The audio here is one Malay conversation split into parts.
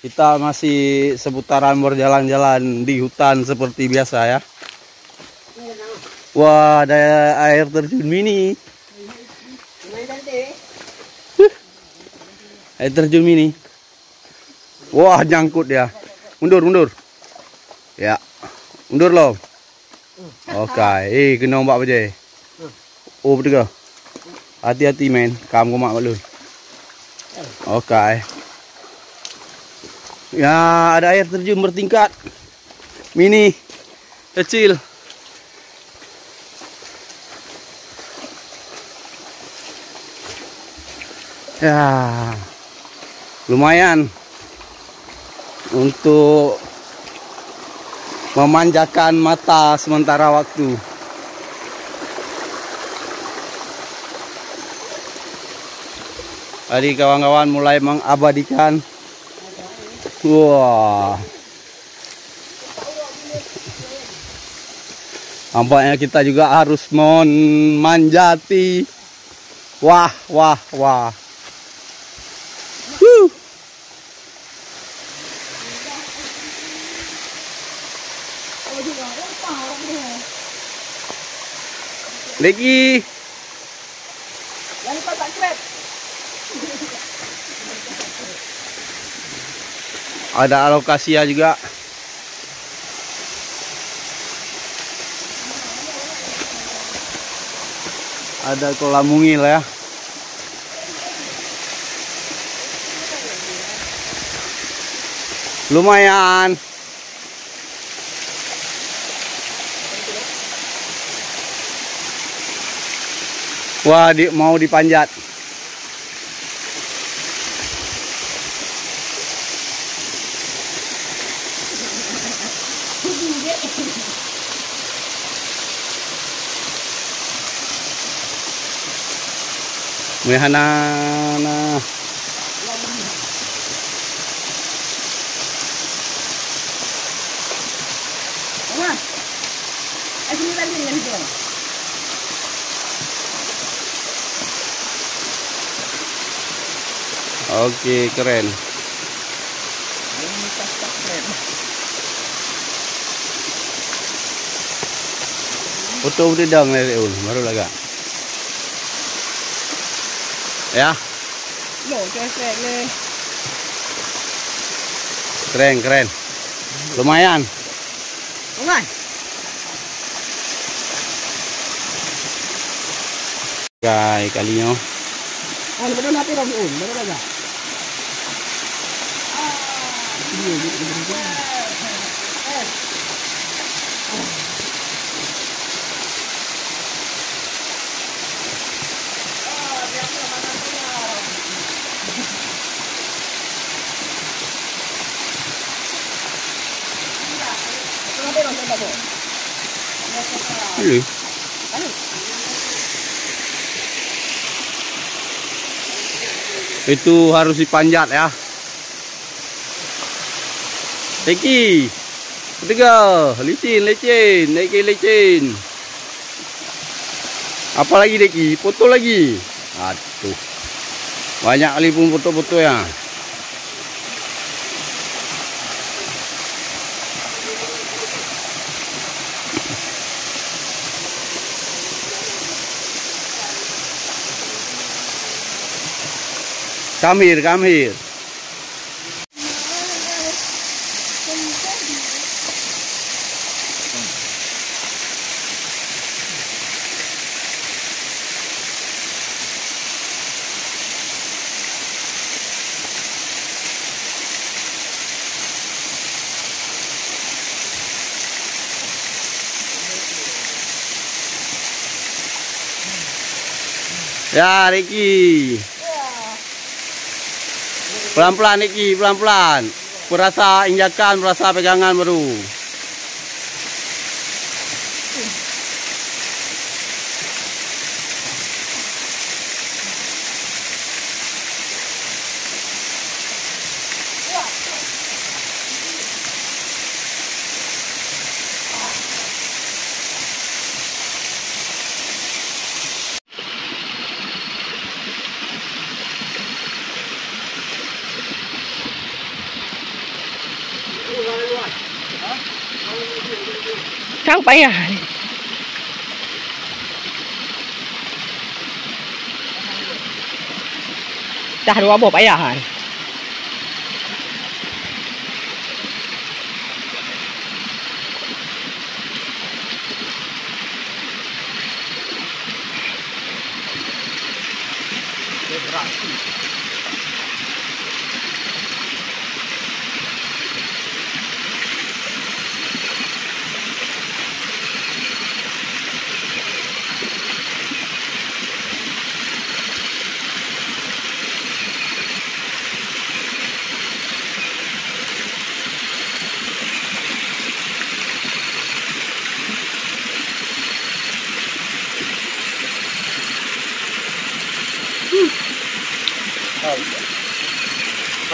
Kita masih seputaran berjalan-jalan di hutan seperti biasa ya. Wah, ada air terjun mini. Air terjun mini. Wah, nyangkut ya. Mundur. Ya. Mundur loh. Oke, kena ombak aja. Oh, betul. Hati-hati men, kamu mak balun. Oke. Ya, ada air terjun bertingkat. Mini, kecil. Ya, lumayan untuk memanjakan mata sementara waktu. Tadi kawan-kawan mulai mengabadikan. Wah, nampaknya kita juga harus memanjati. Wah. Lagi. Ada alokasia juga. Ada kolam mungil ya. Lumayan. Wah, mau dipanjat. Mehana. Oke, keren. Foto udah dong baru laga. Ya. Keren. Lumayan. Guys, kalinya. Itu harus dipanjat ya. Leki. Ketiga, licin. Apalagi Deki, foto lagi. Aduh. Banyak kali pun foto-foto ya. Come here. Ya, Riki. Pelan-pelan Niki, pelan-pelan. Berasa injakan, berasa pegangan baru. Sampai ya. Dah 2 bob ayahan.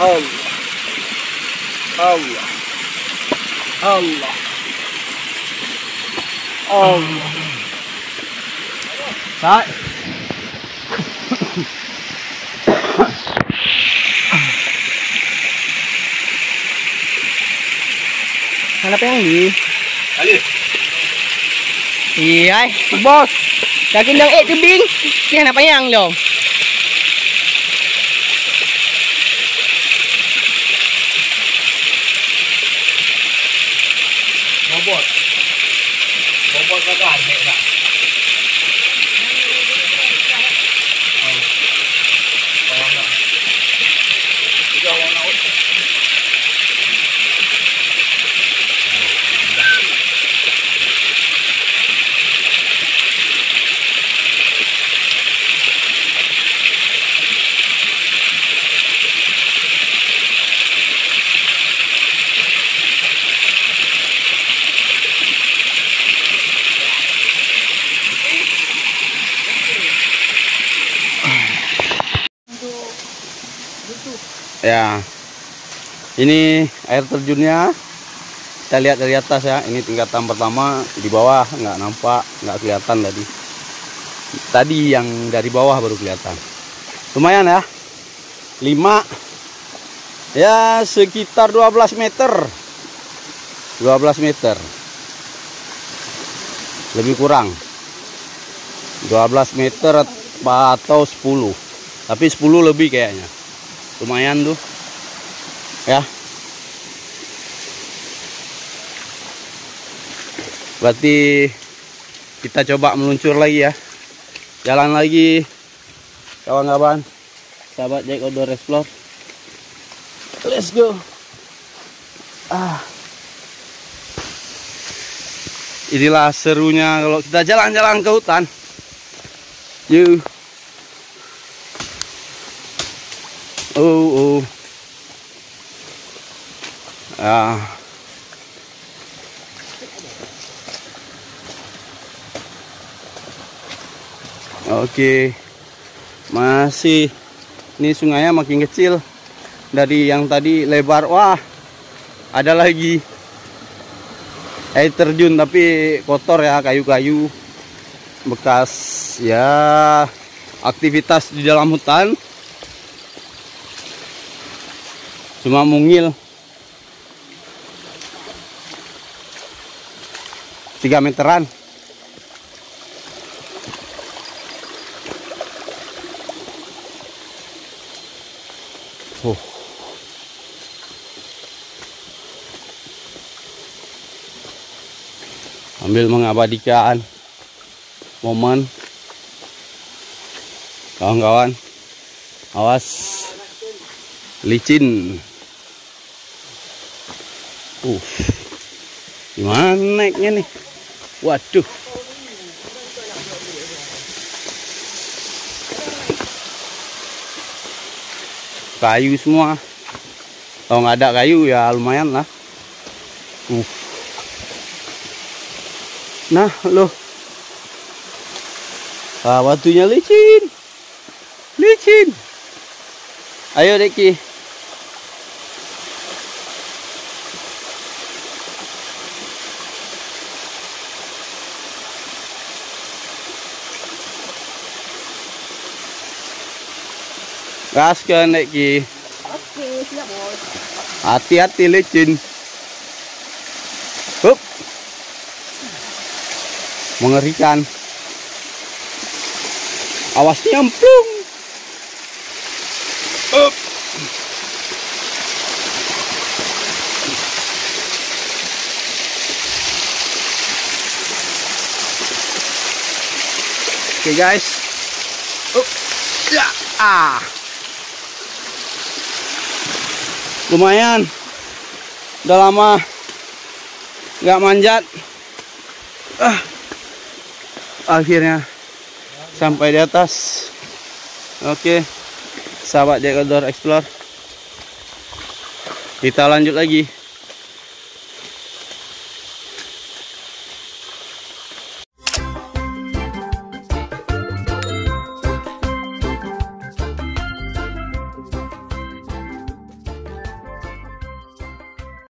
Allah. Allah. Allah. Allah. Sai. Hanap yang di. Kali. Iya, bos. Dah kendang tebing. Ni hanap yang dong. Bobot. Bobot kagak ada tak? Oh, enggak. Juga warna otak. Ya, ini air terjunnya. Kita lihat dari atas ya. Ini tingkatan pertama, di bawah nggak nampak, nggak kelihatan tadi. Tadi yang dari bawah baru kelihatan. Lumayan ya. 5. Ya, sekitar 12 meter. 12 meter. Lebih kurang. 12 meter atau 10. Tapi 10 lebih kayaknya. Lumayan tuh ya, berarti kita coba meluncur lagi ya, jalan lagi kawan-kawan sahabat Jack Outdoor Explore. Let's go. Inilah serunya kalau kita jalan-jalan ke hutan. Yuk. Oh. Oke. Masih ini sungainya makin kecil dari yang tadi lebar. Wah, ada lagi air terjun tapi kotor ya, kayu-kayu bekas ya aktivitas di dalam hutan. Cuma mungil 3 meteran. Sambil mengabadikan momen, kawan-kawan. Awas licin. Gimana naiknya nih? Waduh. Kayu semua. Kalau nggak ada kayu ya lumayan lah. Nah, loh. Batunya licin. Licin. Ayo, Deki. Gaskan, Deki. Oke, siap, bos. Hati-hati licin. Hup. Mengerikan. Awas nyemplung. Up. Oke guys. Ya. Lumayan. Udah lama nggak manjat. Akhirnya sampai di atas. Oke, sahabat Jack Outdoor Explore, kita lanjut lagi.